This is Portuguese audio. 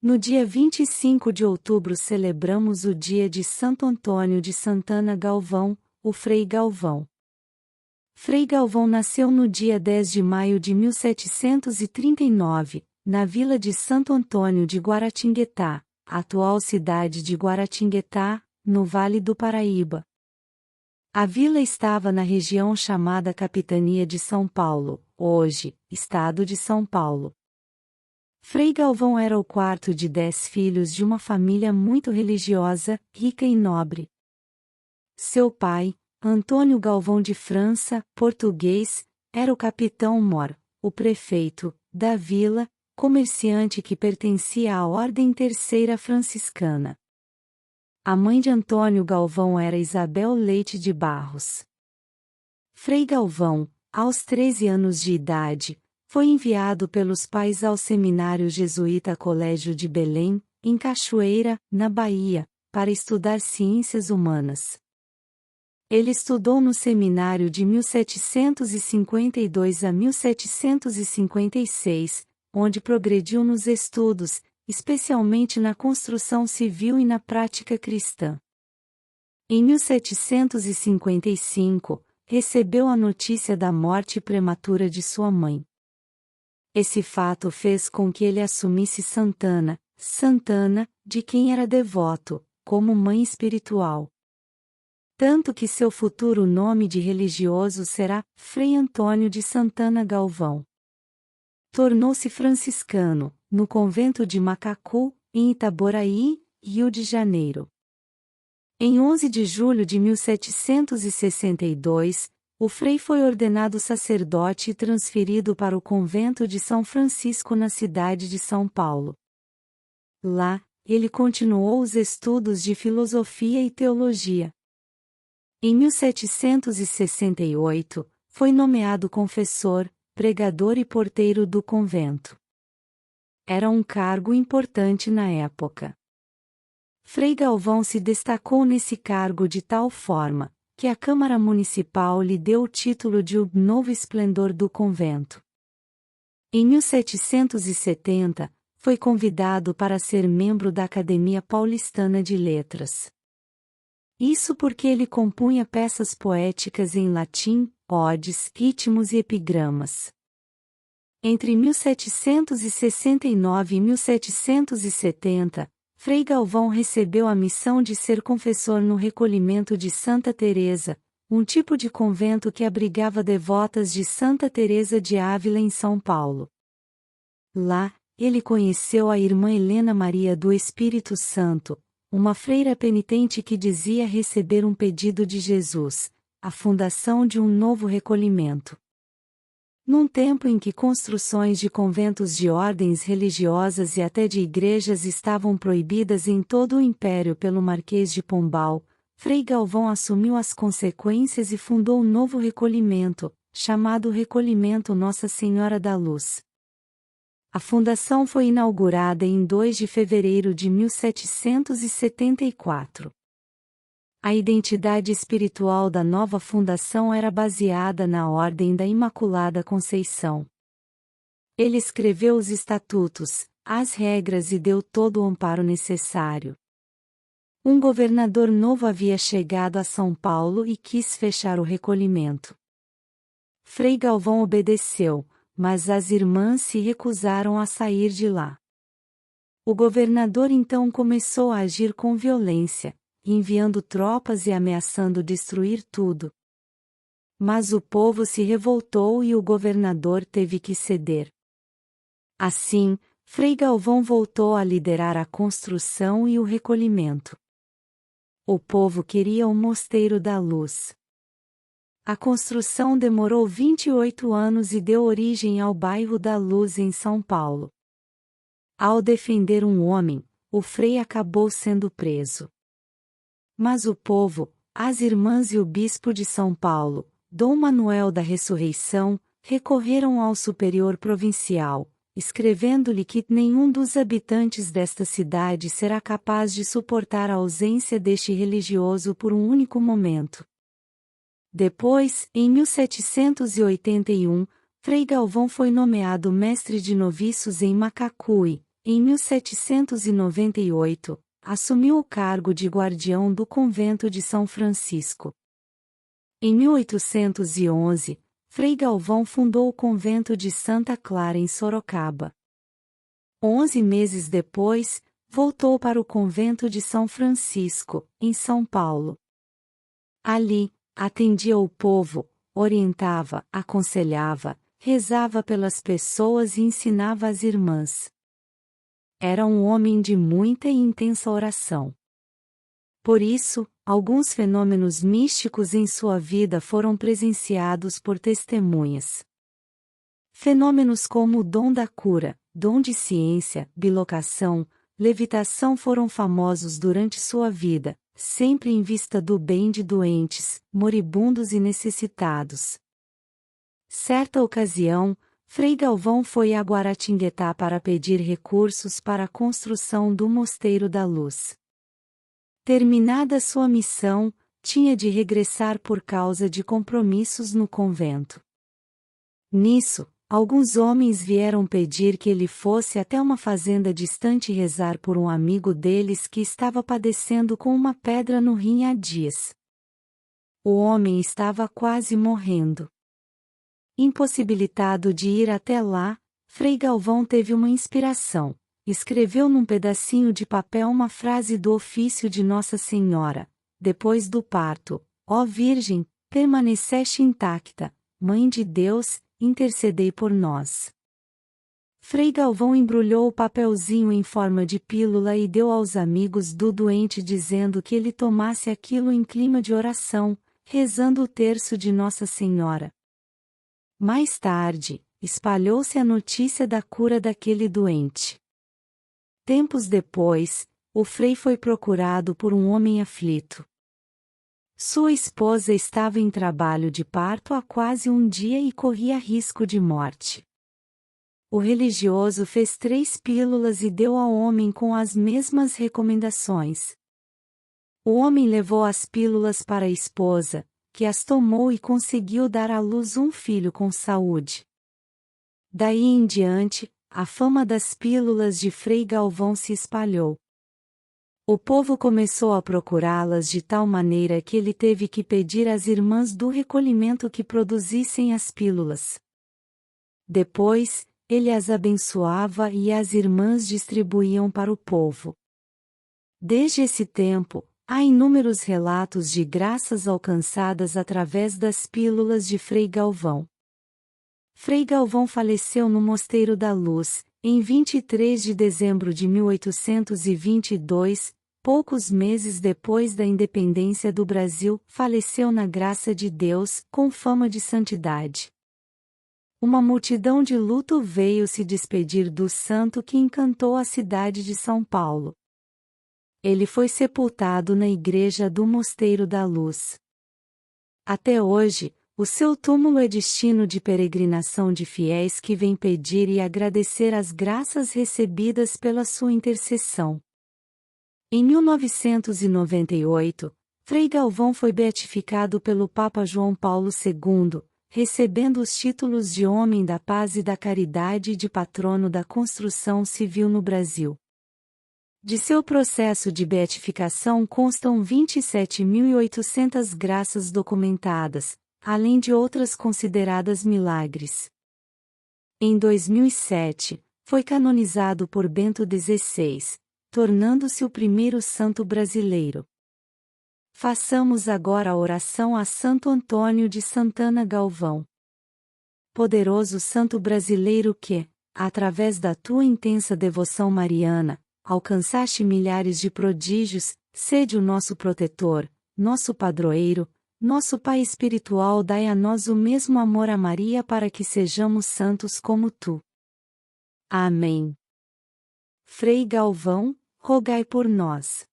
No dia 25 de outubro celebramos o dia de Santo Antônio de Santana Galvão, o Frei Galvão. Frei Galvão nasceu no dia 10 de maio de 1739, na vila de Santo Antônio de Guaratinguetá, atual cidade de Guaratinguetá, no Vale do Paraíba. A vila estava na região chamada Capitania de São Paulo, hoje, Estado de São Paulo. Frei Galvão era o quarto de 10 filhos de uma família muito religiosa, rica e nobre. Seu pai, Antônio Galvão de França, português, era o capitão-mor, o prefeito, da vila, comerciante que pertencia à Ordem Terceira Franciscana. A mãe de Antônio Galvão era Isabel Leite de Barros. Frei Galvão, aos 13 anos de idade, foi enviado pelos pais ao Seminário Jesuíta Colégio de Belém, em Cachoeira, na Bahia, para estudar ciências humanas. Ele estudou no seminário de 1752 a 1756, onde progrediu nos estudos, especialmente na construção civil e na prática cristã. Em 1755, recebeu a notícia da morte prematura de sua mãe. Esse fato fez com que ele assumisse Santana, de quem era devoto, como mãe espiritual. Tanto que seu futuro nome de religioso será Frei Antônio de Santana Galvão. Tornou-se franciscano, no convento de Macacu, em Itaboraí, Rio de Janeiro. Em 11 de julho de 1762, o frei foi ordenado sacerdote e transferido para o convento de São Francisco na cidade de São Paulo. Lá, ele continuou os estudos de filosofia e teologia. Em 1768, foi nomeado confessor, pregador e porteiro do convento. Era um cargo importante na época. Frei Galvão se destacou nesse cargo de tal forma, que a Câmara Municipal lhe deu o título de o Novo Esplendor do Convento. Em 1770, foi convidado para ser membro da Academia Paulistana de Letras. Isso porque ele compunha peças poéticas em latim, odes, ritmos e epigramas. Entre 1769 e 1770, Frei Galvão recebeu a missão de ser confessor no recolhimento de Santa Teresa, um tipo de convento que abrigava devotas de Santa Teresa de Ávila em São Paulo. Lá, ele conheceu a irmã Helena Maria do Espírito Santo, uma freira penitente que dizia receber um pedido de Jesus, a fundação de um novo recolhimento. Num tempo em que construções de conventos de ordens religiosas e até de igrejas estavam proibidas em todo o império pelo Marquês de Pombal, Frei Galvão assumiu as consequências e fundou um novo recolhimento, chamado Recolhimento Nossa Senhora da Luz. A fundação foi inaugurada em 2 de fevereiro de 1774. A identidade espiritual da nova fundação era baseada na Ordem da Imaculada Conceição. Ele escreveu os estatutos, as regras e deu todo o amparo necessário. Um governador novo havia chegado a São Paulo e quis fechar o recolhimento. Frei Galvão obedeceu, mas as irmãs se recusaram a sair de lá. O governador então começou a agir com violência, enviando tropas e ameaçando destruir tudo. Mas o povo se revoltou e o governador teve que ceder. Assim, Frei Galvão voltou a liderar a construção e o recolhimento. O povo queria o Mosteiro da Luz. A construção demorou 28 anos e deu origem ao bairro da Luz em São Paulo. Ao defender um homem, o frei acabou sendo preso. Mas o povo, as irmãs e o bispo de São Paulo, Dom Manuel da Ressurreição, recorreram ao superior provincial, escrevendo-lhe que nenhum dos habitantes desta cidade será capaz de suportar a ausência deste religioso por um único momento. Depois, em 1781, Frei Galvão foi nomeado mestre de noviços em Macacuí, em 1798, assumiu o cargo de guardião do convento de São Francisco. Em 1811, Frei Galvão fundou o convento de Santa Clara em Sorocaba. 11 meses depois, voltou para o convento de São Francisco, em São Paulo. Ali, atendia o povo, orientava, aconselhava, rezava pelas pessoas e ensinava as irmãs. Era um homem de muita e intensa oração. Por isso, alguns fenômenos místicos em sua vida foram presenciados por testemunhas. Fenômenos como o dom da cura, dom de ciência, bilocação, levitação foram famosos durante sua vida, sempre em vista do bem de doentes, moribundos e necessitados. Certa ocasião, Frei Galvão foi a Guaratinguetá para pedir recursos para a construção do Mosteiro da Luz. Terminada sua missão, tinha de regressar por causa de compromissos no convento. Nisso, alguns homens vieram pedir que ele fosse até uma fazenda distante rezar por um amigo deles que estava padecendo com uma pedra no rim há dias. O homem estava quase morrendo. Impossibilitado de ir até lá, Frei Galvão teve uma inspiração. Escreveu num pedacinho de papel uma frase do ofício de Nossa Senhora: depois do parto, ó Virgem, permaneceste intacta, Mãe de Deus, intercedei por nós. Frei Galvão embrulhou o papelzinho em forma de pílula e deu aos amigos do doente dizendo que ele tomasse aquilo em clima de oração, rezando o terço de Nossa Senhora. Mais tarde, espalhou-se a notícia da cura daquele doente. Tempos depois, o frei foi procurado por um homem aflito. Sua esposa estava em trabalho de parto há quase um dia e corria risco de morte. O religioso fez 3 pílulas e deu ao homem com as mesmas recomendações. O homem levou as pílulas para a esposa, que as tomou e conseguiu dar à luz um filho com saúde. Daí em diante, a fama das pílulas de Frei Galvão se espalhou. O povo começou a procurá-las de tal maneira que ele teve que pedir às irmãs do recolhimento que produzissem as pílulas. Depois, ele as abençoava e as irmãs distribuíam para o povo. Desde esse tempo, há inúmeros relatos de graças alcançadas através das pílulas de Frei Galvão. Frei Galvão faleceu no Mosteiro da Luz, em 23 de dezembro de 1822, poucos meses depois da independência do Brasil, faleceu na graça de Deus, com fama de santidade. Uma multidão de luto veio se despedir do santo que encantou a cidade de São Paulo. Ele foi sepultado na igreja do Mosteiro da Luz. Até hoje, o seu túmulo é destino de peregrinação de fiéis que vêm pedir e agradecer as graças recebidas pela sua intercessão. Em 1998, Frei Galvão foi beatificado pelo Papa João Paulo II, recebendo os títulos de Homem da Paz e da Caridade e de Patrono da Construção Civil no Brasil. De seu processo de beatificação constam 27.800 graças documentadas, além de outras consideradas milagres. Em 2007, foi canonizado por Bento XVI, tornando-se o primeiro santo brasileiro. Façamos agora a oração a Santo Antônio de Santana Galvão. Poderoso santo brasileiro que, através da tua intensa devoção mariana, alcançaste milhares de prodígios, sede o nosso protetor, nosso padroeiro, nosso Pai espiritual, dai a nós o mesmo amor a Maria para que sejamos santos como tu. Amém. Frei Galvão, rogai por nós.